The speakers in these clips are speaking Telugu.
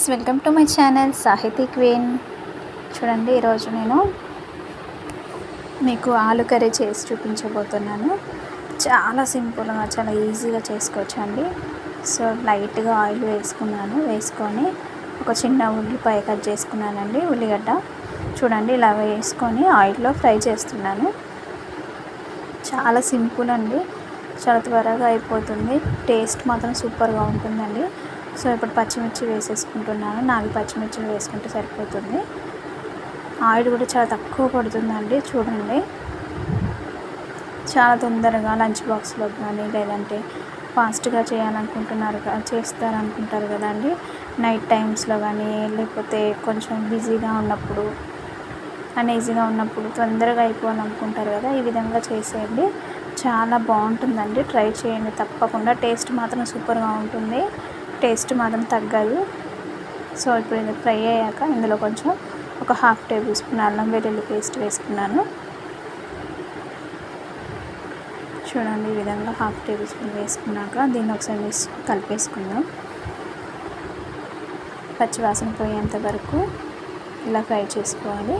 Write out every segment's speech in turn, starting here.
Friends, welcome to my channel సాహితీ క్వీన్. చూడండి, ఈరోజు నేను మీకు ఆలు కర్రీ చేసి చూపించబోతున్నాను. చాలా సింపుల్గా, చాలా ఈజీగా చేసుకోవచ్చు అండి. సో లైట్గా ఆయిల్ వేసుకొని ఒక చిన్న ఉల్లిపాయ కట్ చేసుకున్నానండి, ఉల్లిగడ్డ. చూడండి, ఇలా వేసుకొని ఆయిల్లో ఫ్రై చేస్తున్నాను. చాలా సింపుల్ అండి, చాలా త్వరగా అయిపోతుంది. టేస్ట్ మాత్రం సూపర్గా ఉంటుందండి. సో ఇప్పుడు పచ్చిమిర్చి వేసేసుకుంటున్నాను. 4 పచ్చిమిర్చిలు వేసుకుంటే సరిపోతుంది. ఆయిల్ కూడా చాలా తక్కువ పడుతుందండి. చూడండి, చాలా తొందరగా లంచ్ బాక్స్లో కానీ, లేదంటే ఫాస్ట్గా చేస్తారనుకుంటారు కదండి. నైట్ టైమ్స్లో కానీ, లేకపోతే కొంచెం బిజీగా ఉన్నప్పుడు, అన్ఈజీగా ఉన్నప్పుడు, తొందరగా అయిపోవాలనుకుంటారు కదా, ఈ విధంగా చేసేయండి. చాలా బాగుంటుందండి, ట్రై చేయండి తప్పకుండా. టేస్ట్ మాత్రం సూపర్గా ఉంటుంది, టేస్ట్ మాత్రం తగ్గదు. సో ఇప్పుడు ఇది ఫ్రై అయ్యాక ఇందులో కొంచెం ఒక 1/2 టేబుల్ స్పూన్ అల్లం వెల్లుల్లి పేస్ట్ వేసుకున్నాను. చూడండి, ఈ విధంగా 1/2 టేబుల్ స్పూన్ వేసుకున్నాక దీన్ని ఒకసారి కలిపేసుకుందాం. పచ్చివాసన పోయేంత వరకు ఇలా ఫ్రై చేసుకోవాలి.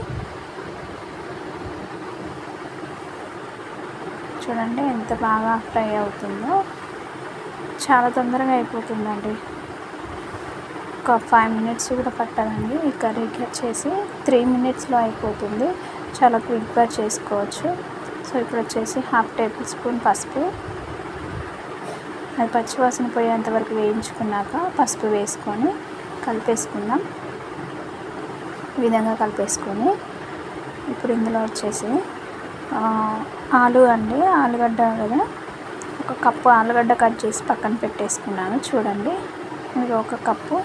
చూడండి ఎంత బాగా ఫ్రై అవుతుందో, చాలా తొందరగా అయిపోతుందండి. ఒక 5 మినిట్స్ కూడా పట్టదండి. ఈ కర్రీకి వచ్చేసి 3 మినిట్స్లో అయిపోతుంది. చాలా క్విక్గా చేసుకోవచ్చు. సో ఇప్పుడు వచ్చేసి 1/2 టేబుల్ స్పూన్ పసుపు, అది పచ్చివాసన పోయేంత వరకు వేయించుకున్నాక పసుపు వేసుకొని కలిపేసుకుందాం. ఈ విధంగా కలిపేసుకొని ఇప్పుడు ఇందులో వచ్చేసి ఆలుగడ్డ కదా, 1 కప్పు ఆలుగడ్డ కట్ చేసి పక్కన పెట్టేసుకున్నాను. చూడండి, ఇది 1 కప్పు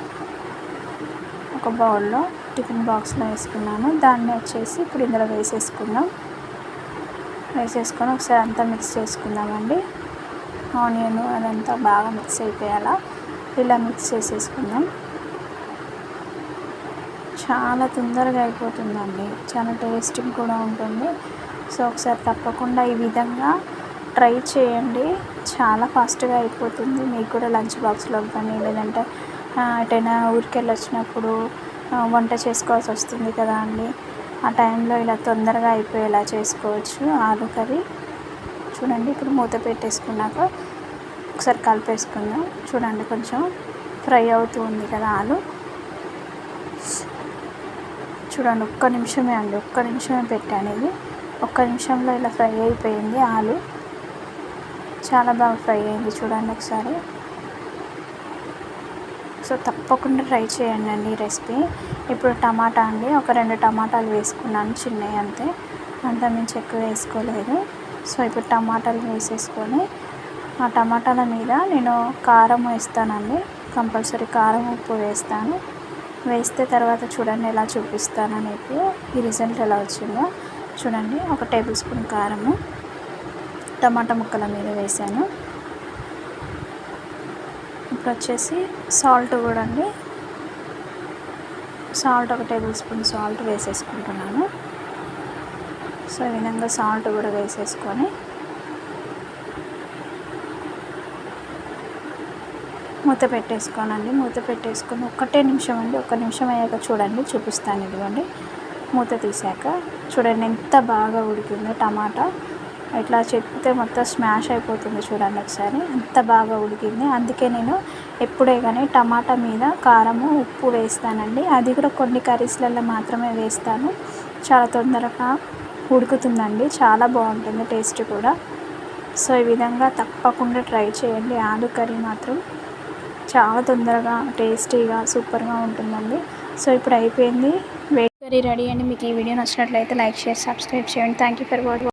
ఒక బౌల్లో టిఫిన్ బాక్స్లో వేసుకున్నాను. దాన్ని వచ్చేసి ఇప్పుడు ఇందులో వేసేసుకొని ఒకసారి అంతా మిక్స్ చేసుకుందామండి. ఆనియన్ అదంతా బాగా మిక్స్ అయిపోయేలా ఇలా మిక్స్ చేసేసుకుందాం. చాలా తొందరగా అయిపోతుందండి, చాలా టేస్టింగ్ కూడా ఉంటుంది. సో ఒకసారి తప్పకుండా ఈ విధంగా ట్రై చేయండి. చాలా ఫాస్ట్గా అయిపోతుంది. మీకు కూడా లంచ్ బాక్స్లో కానీ, లేదంటే ఎటైనా ఊరికి వచ్చినప్పుడు వంట చేసుకోవాల్సి వస్తుంది కదా అండి, ఆ టైంలో ఇలా తొందరగా అయిపోయేలా చేసుకోవచ్చు ఆలు కర్రీ. చూడండి, ఇప్పుడు మూత పెట్టేసుకున్నాక ఒకసారి కలిపేసుకుందాం. చూడండి, కొంచెం ఫ్రై అవుతూ ఉంది కదా ఆలు. చూడండి, 1 నిమిషమే అండి, 1 నిమిషమే పెట్టాను. ఇది 1 నిమిషంలో ఇలా ఫ్రై అయిపోయింది ఆలు. చాలా బాగా ఫ్రై అయింది. చూడండి ఒకసారి. సో తప్పకుండా ట్రై చేయండి అండి ఈ రెసిపీ. ఇప్పుడు టమాటా అండి, ఒక 2 టమాటాలు వేసుకున్నాను, చిన్నవి అంతే, అంతా మించి ఎక్కువ వేసుకోలేదు. సో ఇప్పుడు టమాటాలు వేసేసుకొని ఆ టమాటాల మీద నేను కారం వేస్తానండి. కంపల్సరీ కారం, ఉప్పు వేస్తాను. వేస్తే తర్వాత చూడండి ఎలా చూపిస్తాను మీకు ఈ రిజల్ట్ ఎలా వచ్చిందో. చూడండి, 1 టేబుల్ స్పూన్ కారము టమాటా ముక్కల మీద వేసాను. ఇప్పుడు వచ్చేసి సాల్ట్ కూడా అండి, సాల్ట్ 1 టేబుల్ స్పూన్ సాల్ట్ వేసేసుకుంటున్నాను. సో ఈ విధంగా సాల్ట్ కూడా వేసేసుకొని మూత పెట్టేసుకోనండి. మూత పెట్టేసుకొని 1 నిమిషం అండి, 1 నిమిషం అయ్యాక చూడండి చూపిస్తాను. ఇదిగోండి, మూత తీసాక చూడండి ఎంత బాగా ఉడికిందో. టమాటా ఇట్లా చెప్తే మొత్తం స్మాష్ అయిపోతుంది. చూడండి ఒకసారి ఎంత బాగా ఉడికింది. అందుకే నేను ఎప్పుడే కానీ టమాటా మీద కారము, ఉప్పు వేస్తానండి. అది కూడా కొన్ని కర్రీస్లలో మాత్రమే వేస్తాను. చాలా తొందరగా ఉడుకుతుందండి, చాలా బాగుంటుంది టేస్ట్ కూడా. సో ఈ విధంగా తప్పకుండా ట్రై చేయండి. ఆలు కర్రీ మాత్రం చాలా తొందరగా, టేస్టీగా, సూపర్గా ఉంటుందండి. సో ఇప్పుడు అయిపోయింది, కర్రీ రెడీ అండి. మీకు ఈ వీడియో నచ్చినట్లయితే లైక్, షేర్, సబ్స్క్రైబ్ చేయండి. Thank you for watching.